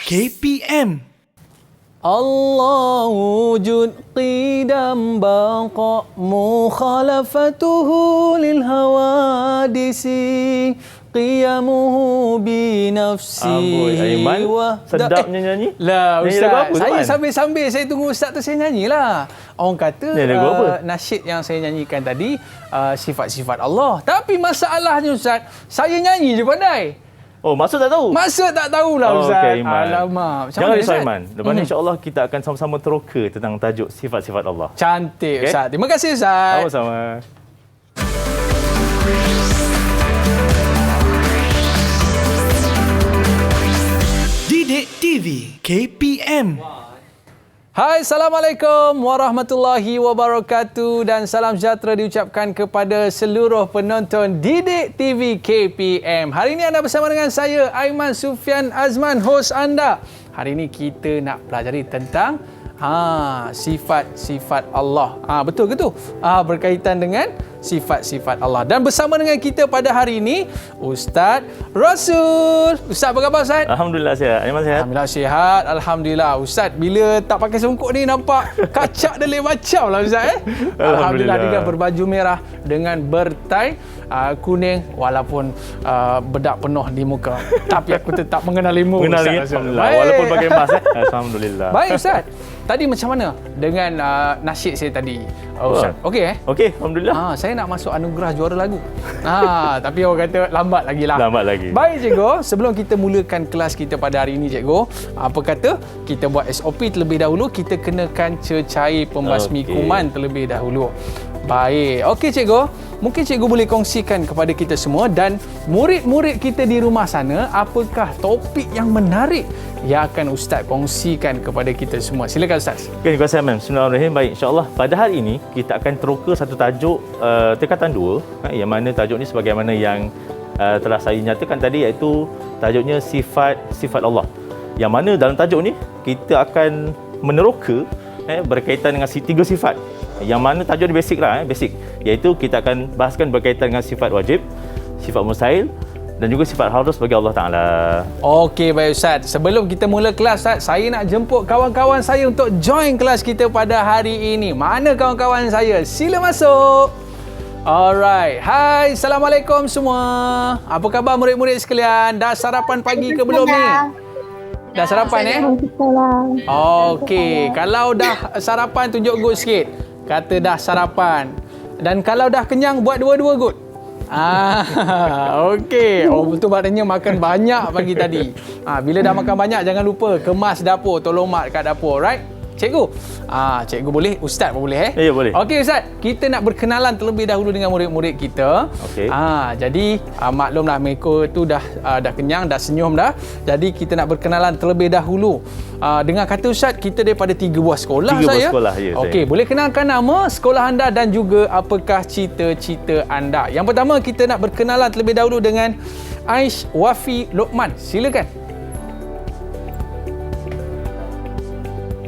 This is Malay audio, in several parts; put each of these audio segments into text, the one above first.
KPM. الله وجود قدم بقى مخالفته للحوادث قيامه بنفسي. Aiman, sedapnya nyanyi. Lah Nyanyi Ustaz, lagu apa tu, saya Man? sambil-sambil saya tunggu Ustaz tu saya nyanyilah. Orang kata lagu apa? nasyid yang saya nyanyikan tadi sifat-sifat Allah. Tapi masalahnya Ustaz, saya nyanyi je pandai. Oh, maksud tak tahu? Maksud tak tahulah Ustaz. Okey, Aiman. Alamak. Macam Jangan mana, risau, Ustaz? Aiman. Lepas ni insya-Allah kita akan sama-sama teroka tentang tajuk sifat-sifat Allah. Cantik, Okey? Ustaz. Terima kasih, Ustaz. Sama-sama. Didik TV KPM. Hai, Assalamualaikum warahmatullahi wabarakatuh dan salam sejahtera diucapkan kepada seluruh penonton Didik TV KPM. Hari ini anda bersama dengan saya, Aiman Sufian Azman, hos anda. Hari ini kita nak pelajari tentang sifat-sifat Allah. Betul ke tu? Berkaitan dengan sifat-sifat Allah. Dan bersama dengan kita pada hari ini, Ustaz Rasul. Ustaz, apa khabar Ustaz? Alhamdulillah sihat. Aiman sihat? Alhamdulillah sihat. Alhamdulillah. Ustaz, bila tak pakai songkok ni nampak kacak delik macam lah Ustaz. Alhamdulillah dengan berbaju merah dengan bertai kuning walaupun bedak penuh di muka. Tapi aku tetap mengenalimu. Mengenali, Ustaz. Alhamdulillah. Walaupun pakai mask. Alhamdulillah. Baik Ustaz. Tadi macam mana dengan nasyid saya tadi? Ustaz. Okey Okey, Alhamdulillah. saya nak masuk anugerah juara lagu. Tapi orang kata lambat lagi lah. Lambat lagi. Baik cikgu, sebelum kita mulakan kelas kita pada hari ini cikgu, apa kata kita buat SOP terlebih dahulu, kita kenakan cecair pembasmi kuman terlebih dahulu. Baik. Okey cikgu, mungkin cikgu boleh kongsikan kepada kita semua dan murid-murid kita di rumah sana, apakah topik yang menarik yang akan Ustaz kongsikan kepada kita semua. Silakan Ustaz. Okay, terima kasih Aiman. Bismillahirrahmanirrahim. Baik, insya-Allah pada hari ini kita akan teroka satu tajuk tingkatan 2, yang mana tajuk ni sebagaimana yang telah saya nyatakan tadi, iaitu tajuknya sifat Allah. Yang mana dalam tajuk ni kita akan meneroka berkaitan dengan 3 sifat. Yang mana tajuk ni basic lah, basic. Iaitu kita akan bahaskan berkaitan dengan sifat wajib, sifat mustahil dan juga sifat harus bagi Allah Ta'ala. Okey, baik Ustaz. Sebelum kita mula kelas Ustaz, saya nak jemput kawan-kawan saya untuk join kelas kita pada hari ini. Mana kawan-kawan saya? Sila masuk. Alright. Hai, Assalamualaikum semua. Apa khabar murid-murid sekalian? Dah sarapan pagi ke belum ni? Dah sarapan Okey, kalau dah sarapan tunjuk good sikit. Kata dah sarapan. Dan kalau dah kenyang buat dua-dua good. Okey. Betul maknanya makan banyak pagi tadi. Bila dah makan banyak jangan lupa kemas dapur, tolong mak kat dapur, right? Cikgu. Cikgu boleh, Ustaz pun boleh Ya, boleh. Okey Ustaz, kita nak berkenalan terlebih dahulu dengan murid-murid kita. Okey. Jadi maklumlah mereka tu dah kenyang, dah senyum dah. Jadi kita nak berkenalan terlebih dahulu. Dengan kata Ustaz, kita daripada 3 buah sekolah 3 buah saya. sekolah, ya. Okey, boleh kenalkan nama, sekolah anda dan juga apakah cita-cita anda. Yang pertama kita nak berkenalan terlebih dahulu dengan Aish Wafi Lokman. Silakan.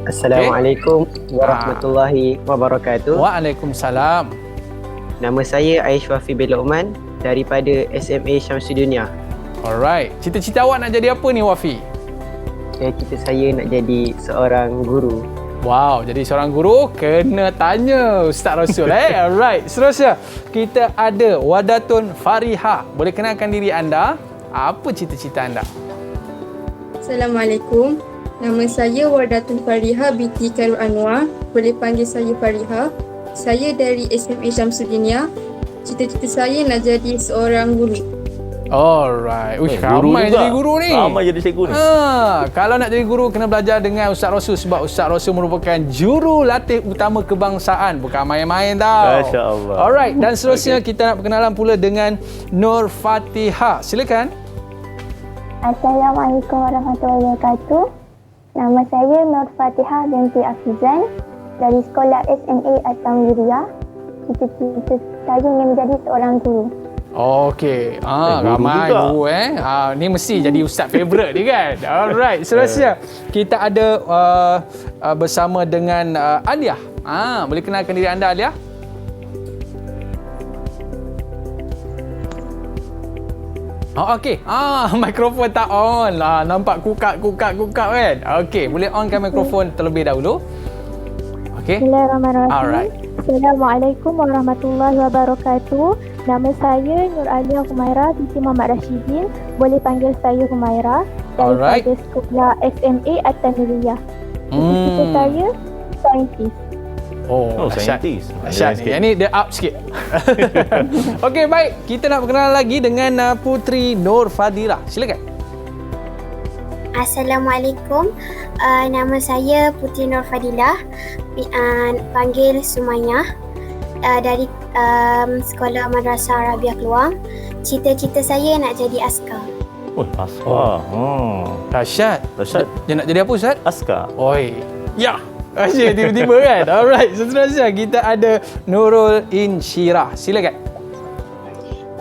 Assalamualaikum warahmatullahi wabarakatuh. Waalaikumsalam. Nama saya Aish Wafi bin Lokman daripada SMA Syamsuddin. Alright. Cita-cita awak nak jadi apa ni Wafi? Cita saya nak jadi seorang guru. Wow, jadi seorang guru kena tanya Ustaz Rasul. Alright. Seterusnya kita ada Wadatun Fariha. Boleh kenalkan diri anda? Apa cita-cita anda? Assalamualaikum. Nama saya Wardatun Fariha binti Khairul Anwar. Boleh panggil saya Fariha. Saya dari SMA Syamsuddin. Cita-cita saya nak jadi seorang guru. Alright. Ramai jadi guru ni. Ramai jadi cikgu ni. Kalau nak jadi guru kena belajar dengan Ustaz Rasul sebab Ustaz Rasul merupakan jurulatih utama kebangsaan. Bukan main-main tau. Masya-Allah. Alright, dan seterusnya kita nak berkenalan pula dengan Nur Fatihah. Silakan. Assalamualaikum warahmatullahi wabarakatuh. Nama saya Nur Fatihah binti Afizan dari sekolah SMA At-Tamwiriyah. Cita-cita saya ingin menjadi seorang guru. Okey. Ramai guru ni mesti jadi ustaz favourite ni kan. Alright, seterusnya kita ada bersama dengan Alia. Boleh kenalkan diri anda Alia? Okey. Mikrofon tak on lah. Nampak kukak kan? Okey, boleh onkan mikrofon terlebih dahulu. Okey. Bismillahirrahmanirrahim. Alright. Assalamualaikum warahmatullahi wabarakatuh. Nama saya Nur Alia Humaira binti Muhammad Rashidin. Boleh panggil saya Humaira. Alright. Daripada sekolah SMA At-Tanuriyah. Cita-cita saya saintis. Oh, saintis. Asyad ni. Yang ni dia up sikit. Okey, baik. Kita nak berkenalan lagi dengan Putri Nur Fadilah. Silakan. Assalamualaikum. Nama saya Putri Nur Fadilah. Panggil Sumayyah. Dari Sekolah Madrasah Arabiah Keluang. Cita-cita saya nak jadi askar. Oh, askar. Dahsyat. Dia nak jadi apa, Ustaz? Askar. Oi. Ya. Asyik tiba-tiba kan. Alright, seterusnya kita ada Nurul Insyirah. Silakan.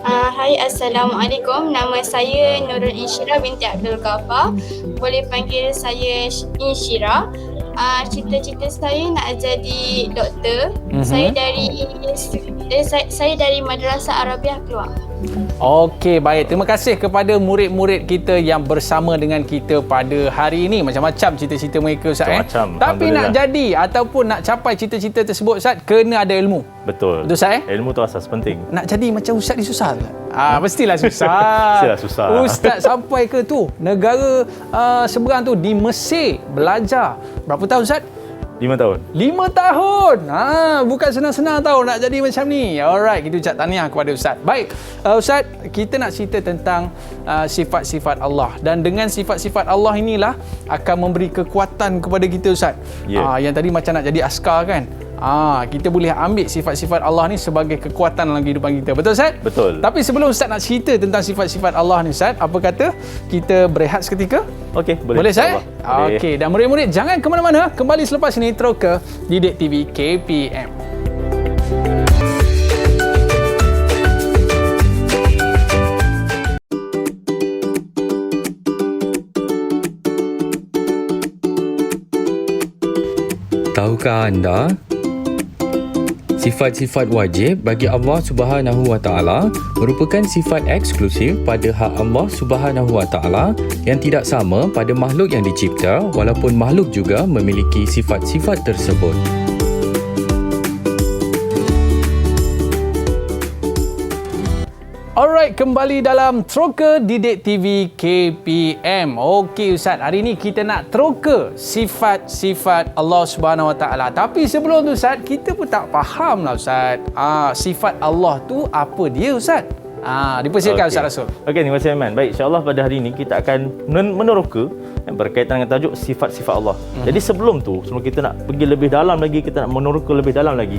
Hai, Assalamualaikum. Nama saya Nurul Insyirah binti Abdul Ghaffar. Boleh panggil saya Insyirah. Cita-cita saya nak jadi doktor. Saya dari Madrasah Arabiah Keluang. Okey, baik. Terima kasih kepada murid-murid kita yang bersama dengan kita pada hari ini. Macam-macam cita-cita mereka, Ustaz. Macam-macam. Tapi nak jadi ataupun nak capai cita-cita tersebut, Ustaz, kena ada ilmu. Betul. Betul, Ustaz? Ilmu tu asas penting. Nak jadi macam Ustaz ni susah tak? Mestilah susah. Mestilah susah. Ustaz sampai ke tu negara seberang tu di Mesir belajar. Berapa tahun, Ustaz? 5 tahun. 5 tahun. Bukan senang-senang tau nak jadi macam ni. Alright, kita ucap tahniah kepada Ustaz. Baik, Ustaz, kita nak cerita tentang sifat-sifat Allah. Dan dengan sifat-sifat Allah inilah akan memberi kekuatan kepada kita, Ustaz. Yeah. Yang tadi macam nak jadi askar kan? Kita boleh ambil sifat-sifat Allah ni sebagai kekuatan dalam kehidupan kita. Betul, Ustaz? Betul. Tapi sebelum Ustaz nak cerita tentang sifat-sifat Allah ni, Ustaz, apa kata kita berehat seketika? Okey, boleh. Boleh, Ustaz? Boleh. Okey, dan murid-murid jangan ke mana-mana. Kembali selepas ini terus ke Didik TV KPM. Tahukah anda, sifat-sifat wajib bagi Allah Subhanahu Wa Taala merupakan sifat eksklusif pada hak Allah Subhanahu Wa Taala yang tidak sama pada makhluk yang dicipta, walaupun makhluk juga memiliki sifat-sifat tersebut. Alright, kembali dalam Troka Didik TV KPM. Okey, Ustaz, hari ni kita nak troka sifat-sifat Allah Subhanahu Wa Taala. Tapi sebelum tu, Ustaz, kita pun tak faham lah, Ustaz. Sifat Allah tu apa dia, Ustaz? Dipersilakan, Ustaz Rasul. Okey, terima kasih, Aiman. Baik, insya-Allah pada hari ini kita akan meneroka berkaitan dengan tajuk sifat-sifat Allah. Jadi sebelum kita nak pergi lebih dalam lagi, kita nak meneroka lebih dalam lagi,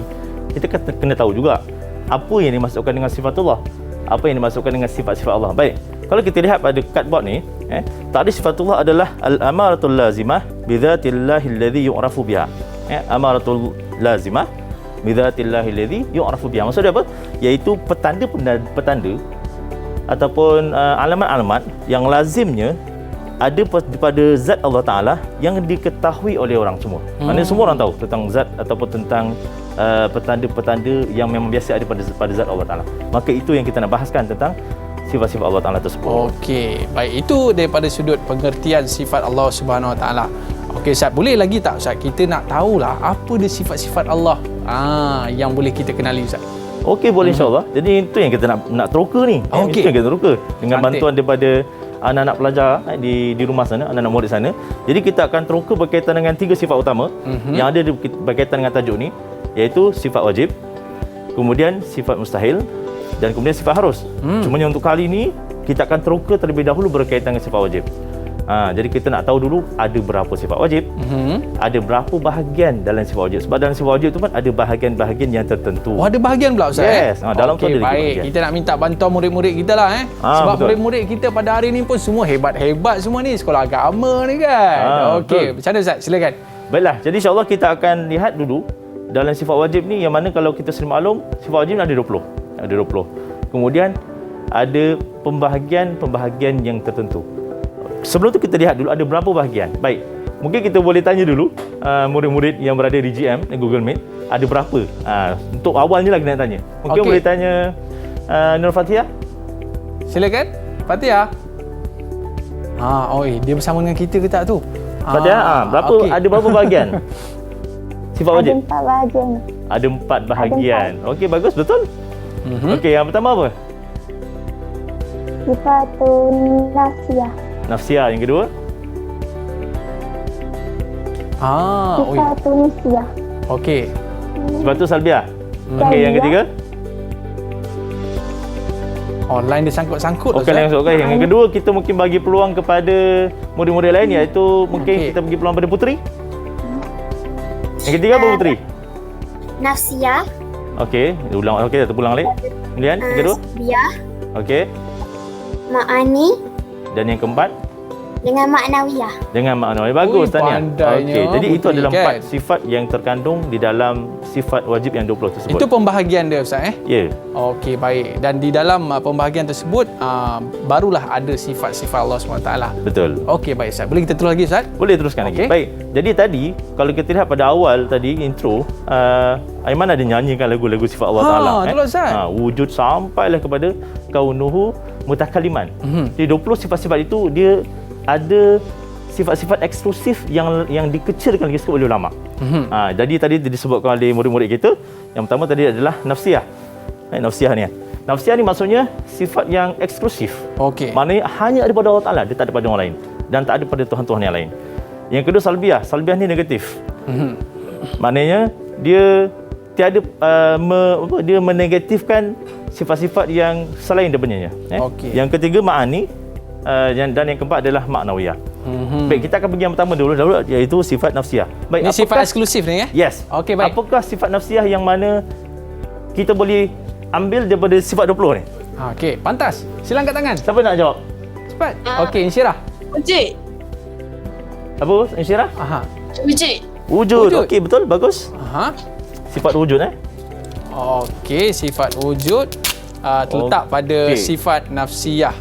kita kena tahu juga apa yang dimasukkan dengan sifatullah. Apa yang dimasukkan dengan sifat-sifat Allah. Baik, kalau kita lihat pada cardboard ni, ta'rif sifatullah adalah al-amaratul lazimah bidzatillahi alladhi yu'rafu biha. Amaratul lazimah bidzatillahi alladhi yu'rafu biha. Maksudnya apa? Iaitu petanda ataupun alamat-alamat yang lazimnya ada pada zat Allah Ta'ala yang diketahui oleh orang semua. Maksudnya semua orang tahu tentang zat ataupun tentang petanda-petanda yang memang biasa ada pada zat Allah Ta'ala. Maka itu yang kita nak bahaskan tentang sifat-sifat Allah Ta'ala tersebut. Okey, baik, itu daripada sudut pengertian sifat Allah Subhanahu Wa Taala. Okey, Ustaz, boleh lagi tak, Ustaz, kita nak tahulah apa dia sifat-sifat Allah yang boleh kita kenali, Ustaz? Okey, boleh, insya-Allah. Jadi itu yang kita nak teroka ni. Okey. Itu yang kita teroka dengan Cantik. bantuan daripada anak-anak pelajar di rumah sana, anak-anak murid sana. Jadi kita akan teroka berkaitan dengan 3 sifat utama yang ada berkaitan dengan tajuk ni, iaitu sifat wajib, kemudian sifat mustahil dan kemudian sifat harus. Cumanya untuk kali ini kita akan teroka terlebih dahulu berkaitan dengan sifat wajib. Jadi kita nak tahu dulu ada berapa sifat wajib, ada berapa bahagian dalam sifat wajib. Sebab dalam sifat wajib tu kan ada bahagian-bahagian yang tertentu. Oh, ada bahagian pula, Ustaz? Yes. Dalam tu Okey, ada lagi baik. bahagian. Kita nak minta bantuan murid-murid kita lah. Sebab betul. murid-murid kita pada hari ni pun semua hebat-hebat semua ni. Sekolah agama ni kan. Okey, macam mana, Ustaz? Silakan. Baiklah, jadi insya-Allah kita akan lihat dulu dalam sifat wajib ni, yang mana kalau kita sering maklum, sifat wajib ni ada 20. Ada 20. Kemudian ada pembahagian yang tertentu. Sebelum tu kita lihat dulu ada berapa bahagian. Baik, mungkin kita boleh tanya dulu murid-murid yang berada di GM dan Google Meet, ada berapa? Untuk awalnya lah kita nak tanya. Mungkin boleh tanya Nur Fatihah. Silakan. Fatihah. Dia bersama dengan kita ke tak tu? Fatihah, ada berapa bahagian? Sifat Ada wajib? 4 bahagian. Ada 4 bahagian. Okey, bagus, betul. Okey, yang pertama apa? Sifatun nafsiyah. Nafsiyah. Yang kedua? Sifatun nisiyah. Okey. Sifat salbiah. Okey, yang ketiga? Online dia sangkut-sangkut. Okey, yang kedua kita mungkin bagi peluang kepada murid-murid lain, iaitu mungkin kita bagi peluang pada Putri. Yang ketiga apa Putri? Nafsiyah. Okey, ulang. Okey, terpulang balik. Kemudian yang kedua? Salbiyah. Okey. Ma'ani. Dan yang keempat? Dengan maknawiyah. Dengan makna. Bagus, Tania. Pandainya Okey, jadi itu Putri, adalah kan? 4 sifat yang terkandung di dalam sifat wajib yang 20 tersebut. Itu pembahagian dia Ustaz Ya. Okey, baik. Dan di dalam pembahagian tersebut barulah ada sifat-sifat Allah SWT. Betul. Okey, baik Ustaz. Boleh kita terus lagi Ustaz? Boleh teruskan lagi. Okey. Baik. Jadi tadi kalau kita lihat pada awal tadi intro, Aiman ada nyanyikan lagu-lagu sifat Allah Taala. Betul Ustaz. Wujud sampailah kepada kaunuhu mutakaliman. Jadi 20 sifat-sifat itu dia ada sifat-sifat eksklusif yang dikecilkan lagi sikit oleh ulama. Jadi tadi disebutkan oleh murid-murid kita, yang pertama tadi adalah nafsiyah. Nafsiyah ni. Nafsiyah ni maksudnya sifat yang eksklusif. Okey. Maknanya hanya ada pada Allah Taala, dia tak ada pada orang lain dan tak ada pada tuhan-tuhan yang lain. Yang kedua salbiah. Salbiah ni negatif. Maknanya dia tiada dia menegatifkan sifat-sifat yang selain daripadanya. Okey. Yang ketiga ma'ani, dan yang keempat adalah maknawiyah. Baik, kita akan pergi yang pertama dulu iaitu sifat nafsiyah. Baik, Ini sifat eksklusif ni Yes. Okey, baik. Apakah sifat nafsiyah yang mana kita boleh ambil daripada sifat 20 ni? Okey, pantas. Sila angkat tangan. Siapa nak jawab? Cepat. Okey, Insyirah. Wujud. Apa? Insyirah? Wujud. Wujud. Okey, betul. Bagus. Sifat wujud Okey, sifat wujud terletak pada sifat nafsiyah.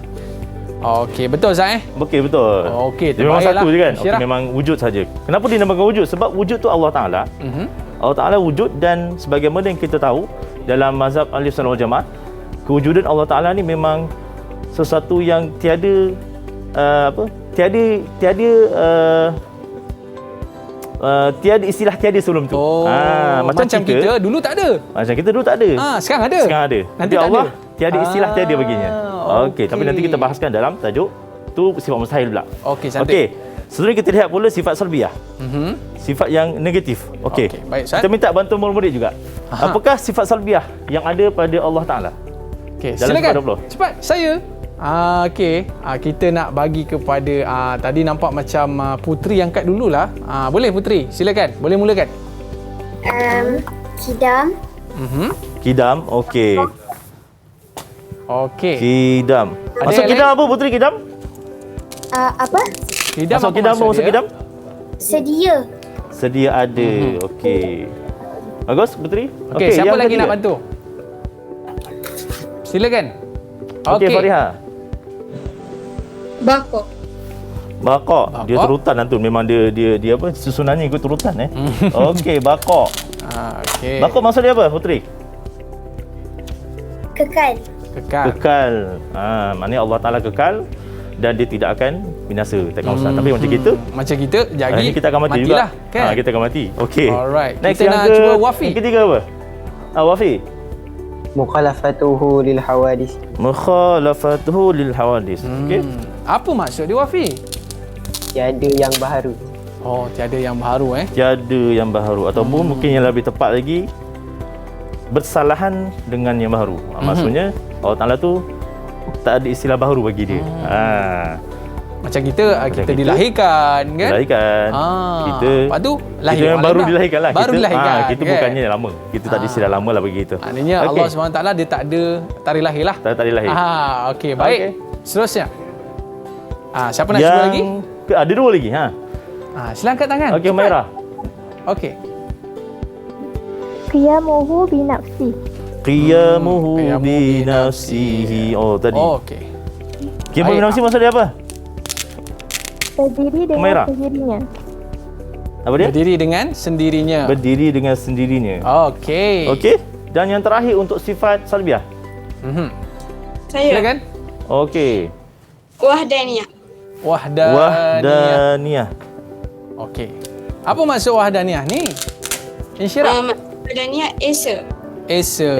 Okey, betul Ustaz Okey, betul. Okey, dia memang satu je kan? Insyirah. Okey, memang wujud saja. Kenapa dinamakan wujud? Sebab wujud tu Allah Taala. Allah Taala wujud, dan sebagaimana yang kita tahu dalam mazhab Ahlussunnah wal Jamaah, kewujudan Allah Taala ni memang sesuatu yang tiada tiada istilah tiada sebelum tu. Macam kita dulu tak ada. Macam kita dulu tak ada. Sekarang ada. Sekarang ada. Nanti Tapi tak Allah ada. tiada istilah tiada baginya. Okey, tapi nanti kita bahaskan dalam tajuk tu sifat mustahil pula. Okey, cantik. Okey. Seterusnya kita lihat pula sifat salbiah. Sifat yang negatif. Okey. Baik, Ustaz. Kita minta bantuan murid-murid juga. Apakah sifat salbiah yang ada pada Allah Taala? Okey, Dalam silakan. sifat 20. Cepat, saya. Okey, kita nak bagi kepada tadi nampak macam Putri angkat dululah. Boleh Putri, silakan. Boleh mulakan. Kidam. Kidam. Okey. Okey. Kidam. Ada Masuk yang kidam apa Putri? Kidam? Apa? Kidam Masuk apa kidam, maksud masuk dia? kidam? Sedia. Sedia ada. Okey. Bagus Putri? Okey, siapa yang lagi ketiga. nak bantu? Silakan. Okey, Fariha. Bakok. Bakok. Dia Bakok. turutan Antun. Memang dia apa? Susunannya ikut turutan Okey, bakok. Okey. Bakok maksud dia apa, Putri? Kekal. Kekal. Maknanya Allah Taala kekal dan dia tidak akan binasa. Takkan usah. Tapi macam kita, Macam kita, jadi ini kita akan mati matilah, juga. kan? Kita akan mati. Okey. Alright. Next, Kita yang nak ke, cuba Wafi. Yang ketiga apa? Wafi. Mukhalafatuhu lil hawadis. Mukhalafatuhu lil hawadis. Okey. Apa maksud dia Wafi? Tiada yang baharu. Oh, tiada yang baru Tiada yang baharu ataupun mungkin yang lebih tepat lagi, bersalahan dengan yang baru. Maksudnya Allah Taala tu tak ada istilah baru bagi dia. Macam kita dilahirkan kan? Dilahirkan. Kita lepas tu lahir. kita yang baru dilahirkan lah. Baru dilahirkan. Kita bukannya lama. Kita tak ada istilah lama lah bagi kita. Maknanya Allah SWT dia tak ada tarikh lahir lah. Tak ada lahir. Okey, baik. Okey. Seterusnya. Siapa nak cuba lagi? Ada dua lagi. Sila angkat tangan. Okey, Humairah. Okey. Qiyamuhu binafsi. Qiyamuhu bi nafsihi. Oh, tadi. Okey. Qiyamuhu bi nafsihi maksud dia apa? Berdiri dengan Humairah. sendirinya. Apa dia? Berdiri dengan sendirinya. Berdiri dengan sendirinya. Okey. Okey. Dan yang terakhir untuk sifat salbiah. Saya. Silakan. Okey. Wahdaniyah. Wahdaniyah. Okey. Apa maksud wahdaniyah ni? Insyirah. Wahdaniyah Esa.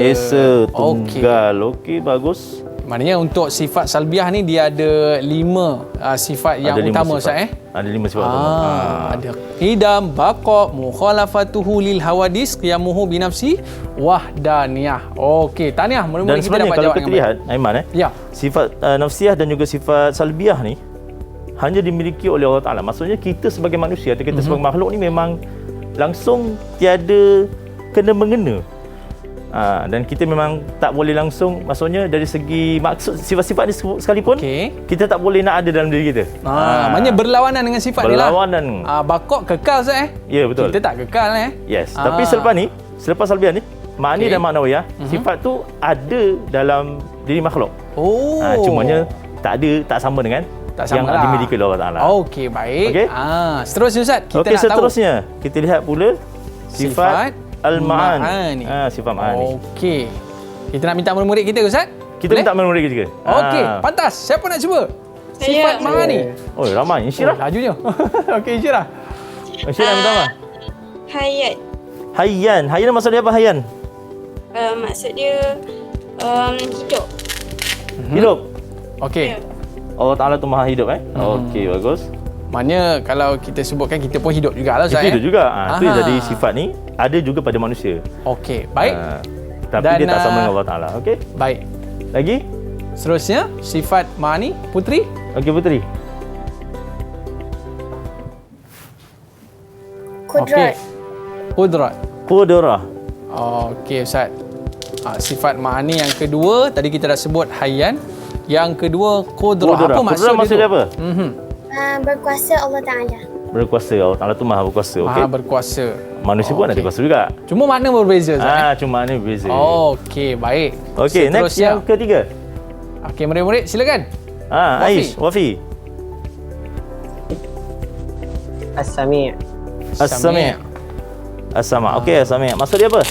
Esa tunggal. Okey, bagus. Maknanya untuk sifat salbiah ni dia ada 5 sifat yang Ada 5 utama sifat. Ustaz Ada 5 sifat utama. Ada qidam, baqa, mukhalafatuhu lil hawadis, qiyamuhu binafsi, wahdaniyah. Okey, tahniah. Dan Mudah-mudahan kita sebenarnya dapat kalau jawab kita dengan lihat, baik. Aiman, Ya. sifat nafsiyah dan juga sifat salbiah ni hanya dimiliki oleh Allah Ta'ala. Maksudnya kita sebagai manusia atau kita sebagai makhluk ni memang langsung tiada kena-mengena. Dan kita memang tak boleh langsung, maksudnya dari segi maksud sifat-sifat ni sekalipun, kita tak boleh nak ada dalam diri kita. Maknanya berlawanan dengan sifat ni lah. Berlawanan. Baqa kekal Ustaz Ya, betul. Kita tak kekal Yes. Tapi selepas salbiah ni, ma'ani dan ma'nawiyah, sifat tu ada dalam diri makhluk. Cumanya tak sama dengan yang dimiliki oleh Allah Ta'ala. Okey, baik. Okey. Seterusnya Ustaz, kita Okey, nak seterusnya kita lihat pula sifat al-ma'ani. Sifat ma'ani. Okey. Kita nak minta murid-murid kita ke Ustaz? Kita minta murid kita. Okey, pantas. Siapa nak cuba? Sifat ma'ani. Oh, ramai. Insyirah. Lajunya. Okey, Insyirah. Insyirah yang pertama. Hayat. Hayyan. Hayyan maksud dia apa, Hayyan? Maksud dia hidup. Hidup. Okey. Allah Ta'ala tu maha hidup Okey, bagus. Maknanya kalau kita sebutkan kita pun hidup jugalah Ustaz. Kita hidup juga. Itu jadi sifat ni ada juga pada manusia. Okey, baik. Tapi Dan, dia tak sama dengan Allah Ta'ala. Okey. Baik. Lagi? Seterusnya sifat ma'ani Putri. Okey, Putri. Kudrat. Qudrat. Qudrah. Okey Ustaz. Sifat ma'ani yang kedua tadi kita dah sebut hayyan. Yang kedua qudrah. Apa maksud Qudrah maksud dia apa? Berkuasa Allah Ta'ala. Berkuasa. Allah Ta'ala tu maha berkuasa. Okey. Maha berkuasa. Manusia pun ada kuasa juga. Cuma makna berbeza Ustaz. Cuma makna berbeza. Okey, baik. Okey, next yang ketiga. Okey, murid-murid silakan. Aish, Wafi. As-Sami'. As-Sami'. As-Sama'. Okey, As-Sami'. Maksud dia apa?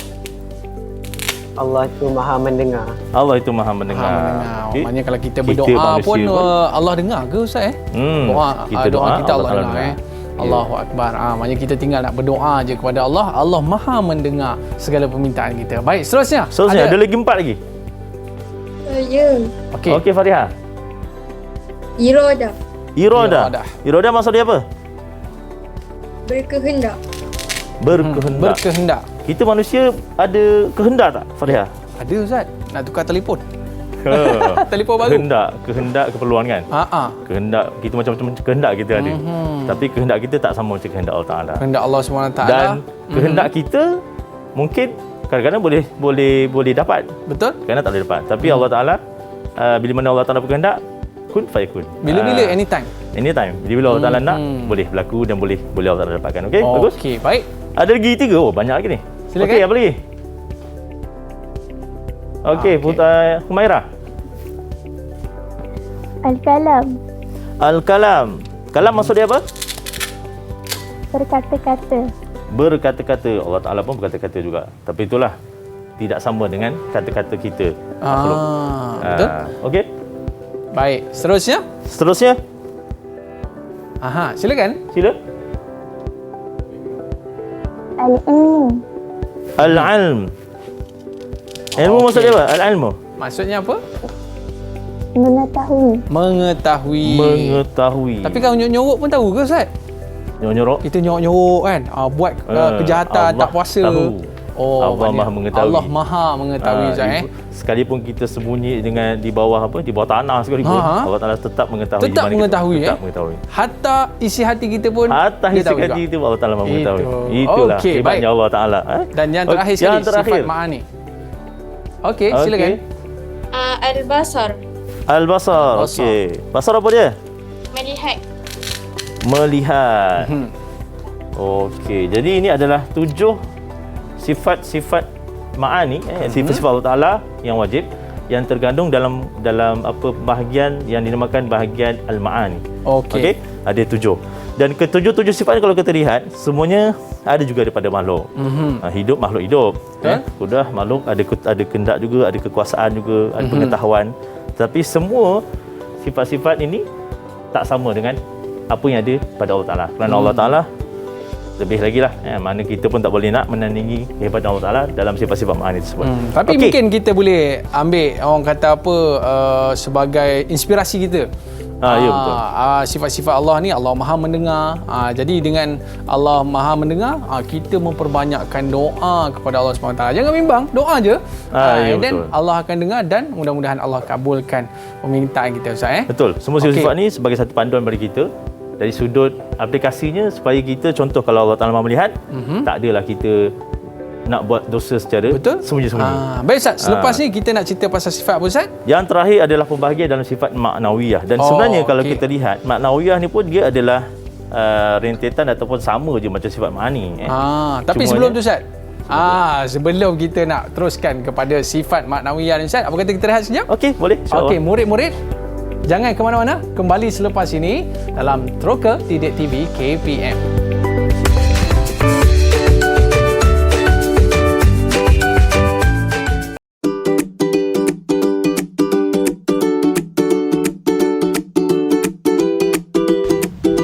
Allah itu maha mendengar. Allah itu maha mendengar. Okay. Maknanya kalau kita berdoa pun Allah dengar ke Ustaz doa kita Allah dengar Allahu Akbar. Maknanya kita tinggal nak berdoa je kepada Allah. Allah maha mendengar segala permintaan kita. Baik, seterusnya. Ada lagi 4 lagi. Saya. Okey, Fariha. Iradah. Iradah maksud dia apa? Berkehendak. Berkehendak. Kita manusia ada kehendak tak, Fariha? Ada Ustaz. Nak tukar telefon. Telefon baru. Kehendak keperluan kan? Kehendak kita macam-macam kehendak kita ada. Tapi kehendak kita tak sama macam kehendak Allah Taala. Kehendak Allah SWT. Dan kehendak kita mungkin kadang-kadang boleh dapat. Betul? Kadang tak boleh dapat. Tapi Allah Taala bila mana Allah Taala berkehendak, kun fayakun. Bila-bila anytime. Anytime. Bila Allah Taala nak boleh berlaku dan boleh Allah Taala dapatkan. Okey, bagus. Okey, baik. Ada lagi 3. Oh, banyak lagi ni. Silakan. Okey, apa lagi? Okey, Putra Humairah. Al-Kalam. Al-Kalam. Kalam maksud dia apa? Berkata-kata. Berkata-kata. Allah Ta'ala pun berkata-kata juga. Tapi itulah, tidak sama dengan kata-kata kita. Makhluk. Betul? Okey. Baik, seterusnya. Silakan. Sila. Al-Ilm. Al-Ilm. Ilmu maksud dia apa? Al-Ilmu. Maksudnya apa? Mengetahui. Tapi kalau nyorok pun tahu ke Ustaz? Nyorok? Kita nyorok kan, buat kejahatan, tak puasa. Tahu. Allah Maha mengetahui. Allah Maha mengetahui Ustaz Sekalipun kita sembunyi di bawah tanah sekalipun, Allah Taala tetap mengetahui. Tetap mengetahui. Hatta isi hati kita pun isi hati kita Allah Taala Maha mengetahui. Itulah hebatnya Allah Taala. Dan yang terakhir sekali sifat ma'ani. Okey, silakan. Al-Basar. Al-Basar. Okey. Basar apa dia? Melihat. Okey. Jadi ini adalah 7 sifat-sifat ma'ani, sifat-sifat Allah Taala yang wajib yang tergandung dalam bahagian yang dinamakan bahagian al-ma'ani. Okey. Ada 7. Dan ketujuh sifat ni kalau kita lihat semuanya ada juga daripada makhluk. Hidup, makhluk hidup. Sudah makhluk ada kehendak juga, ada kekuasaan juga, ada pengetahuan. Tapi semua sifat-sifat ini tak sama dengan apa yang ada pada Allah Ta'ala. Kerana Allah Ta'ala lebih lagi lah, mana kita pun tak boleh nak menandingi kehebatan Allah Ta'ala dalam sifat-sifat ma'ani tersebut. Tapi mungkin kita boleh ambil orang kata apa sebagai inspirasi kita. Ya betul. Sifat-sifat Allah ni, Allah Maha mendengar. Jadi dengan Allah Maha mendengar, kita memperbanyakkan doa kepada Allah SWT. Jangan bimbang, doa je. Ya, Dan betul. Allah akan dengar dan mudah-mudahan Allah kabulkan permintaan kita, Ustaz. Betul. Semua sifat-sifat ni sebagai satu panduan bagi kita. Dari sudut aplikasinya supaya kita, contoh kalau Allah Ta'ala Maha melihat, tak adalah kita nak buat dosa secara sembunyi-sembunyi. Baik Ustaz, selepas ni kita nak cerita pasal sifat apa Ustaz? Yang terakhir adalah pembahagian dalam sifat maknawiyah. Dan sebenarnya kalau kita lihat, maknawiyah ni pun dia adalah rentetan ataupun sama je macam sifat ma'ani. Tapi sebelum tu Ustaz, sebelum kita nak teruskan kepada sifat maknawiyah ni Ustaz, apa kata kita rehat sekejap? Okey, boleh. Okey, murid-murid, jangan ke mana-mana, kembali selepas ini dalam Troka Didik TV KPM.